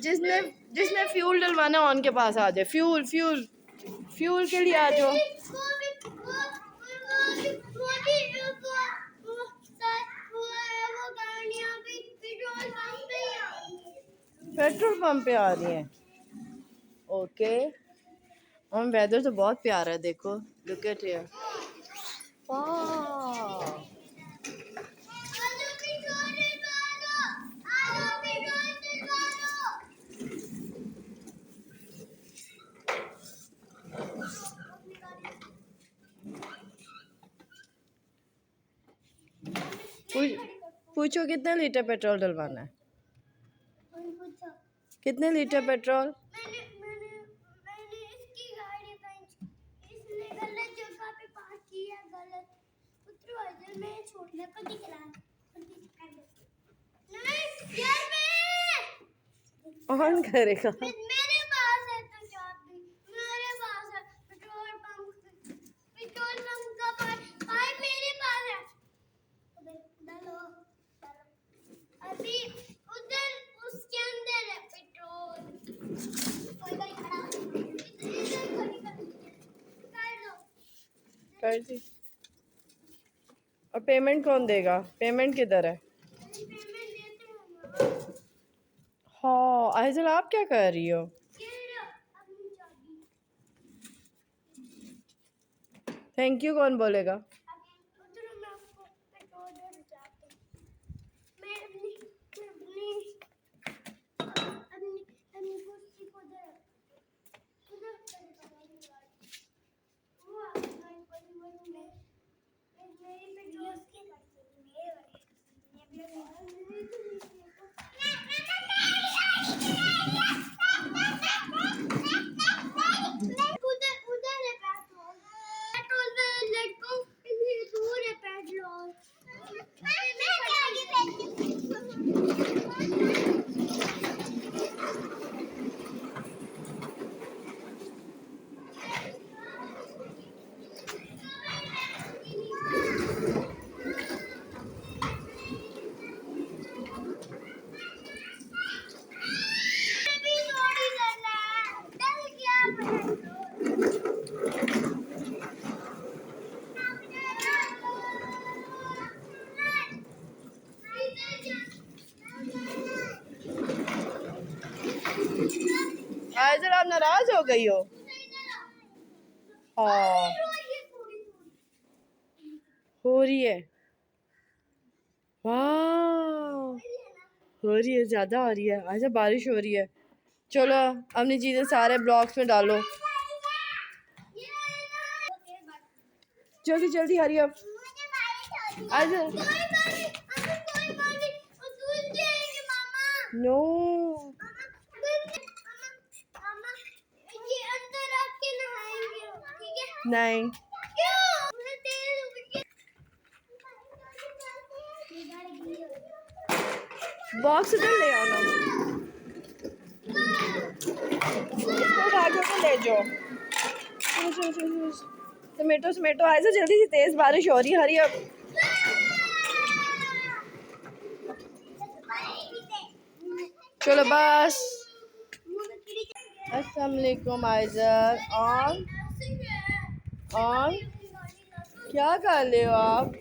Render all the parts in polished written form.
जिसने जिसने फ्यूल डलवाना ऑन के पास आ जाए। फ्यूल फ्यूल फ्यूल के लिए आ जाओ। पेट्रोल पंप पे आ रही हैं। ओके। और वेदर तो बहुत प्यारा है, देखो, लुक एट हियर। वाह, पूछो कितना लीटर पेट्रोल डलवाना है? कितने लीटर पेट्रोल? मैंने इसकी गाड़ी इसने गलत जगह पे पार्क किया, गलत उतरवाइजर में छोड़ने को दिख रहा है। नहीं यार, मैं ऑन करेगा। मेरे पास है तो चाबी मेरे पास है। पेट्रोल पंप का पाइप मेरे पास है। डालो अभी उधर उसके अंदर है पेट्रोल। कोई गाड़ी खड़ा कर दी। और पेमेंट कौन देगा? पेमेंट किधर है? हाँ आइजल, आप क्या कर रही हो? थैंक यू कौन बोलेगा? आइजल, आप नाराज हो गई हो? हाँ हो रही है। वाह, हो रही है, ज्यादा हो रही है। अच्छा, बारिश हो रही है। चलो अपनी चीजें सारे ब्लॉक्स में डालो, जल्दी जल्दी, हरी अप। आइजल नो, नहीं, बॉक्स इधर ले आओ ना, इसको उठा के ले जाओ। टमेटो टमेटो, आइजल जल्दी से, तेज बारिश हो रही है, हरी अप। चलो बस। अस्सलाम वालेकुम आइजल। ऑन क्या कर रहे हो आप?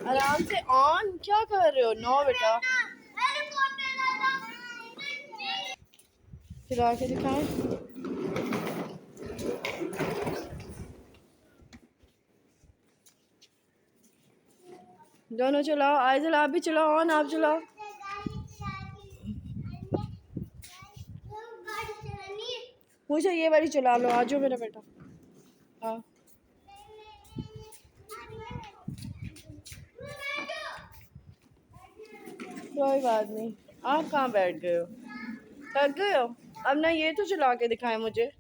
आराम से ऑन, क्या कर रहे हो? नो बेटा, चला के दिखाएं। दोनों चलाओ। आइजल आप भी चलाओ, ऑन आप चलाओ। मुझे ये वाली चला लो, आ जाओ मेरा बेटा। हाँ कोई बात नहीं। आप कहाँ बैठ गए हो? थक गए हो? अब ना ये तो चला के दिखाएं मुझे।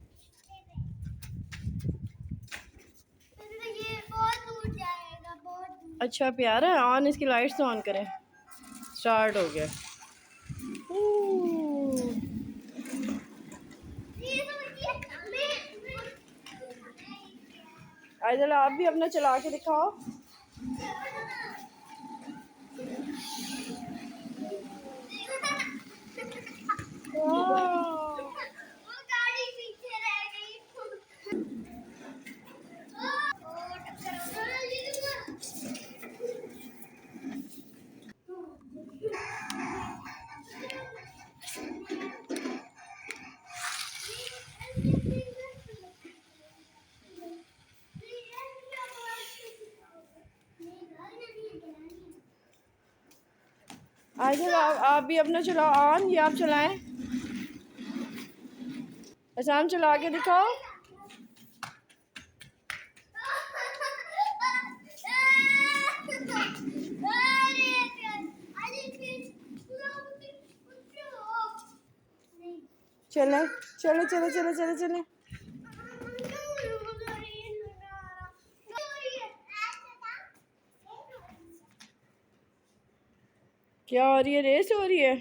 अच्छा प्यारा है। ऑन, इसकी लाइट्स तो ऑन करें। स्टार्ट हो गया। आइजल आप भी अपना चला के दिखाओ। आइजल आप भी अपना चलाओ ऑन, ये आप चलाएं। आसान चला के दिखाओ। चले चले चले चले चले चले। क्या हो रही है? रेस हो रही है।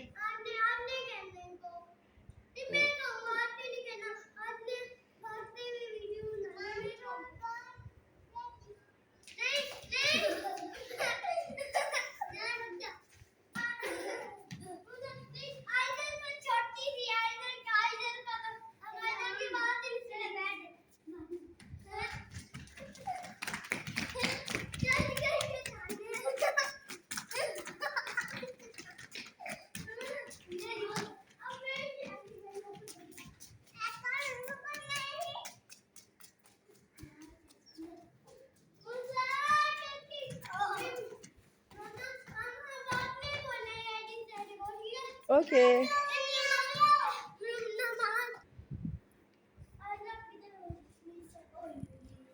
ओके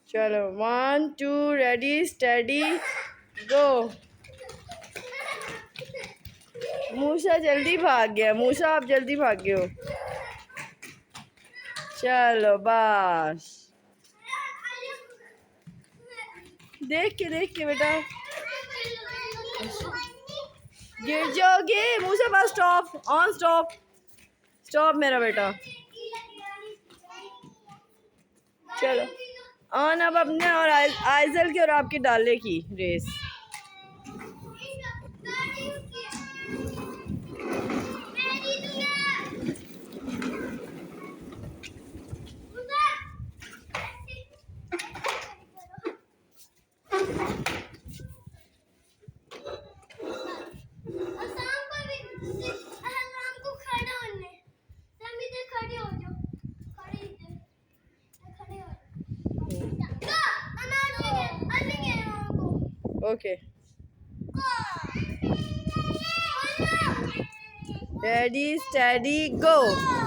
चलो 1 2 रेडी स्टडी गो। मूसा जल्दी भाग गया। मूसा आप जल्दी भाग गए हो। चलो बस देख के बेटा गिर जाओगे। मूसा bus stop on stop stop मेरा बेटा। चलो ऑन अब अपने और आइजल की और आपकी डाले की रेस। ओके रेडी स्टडी गो।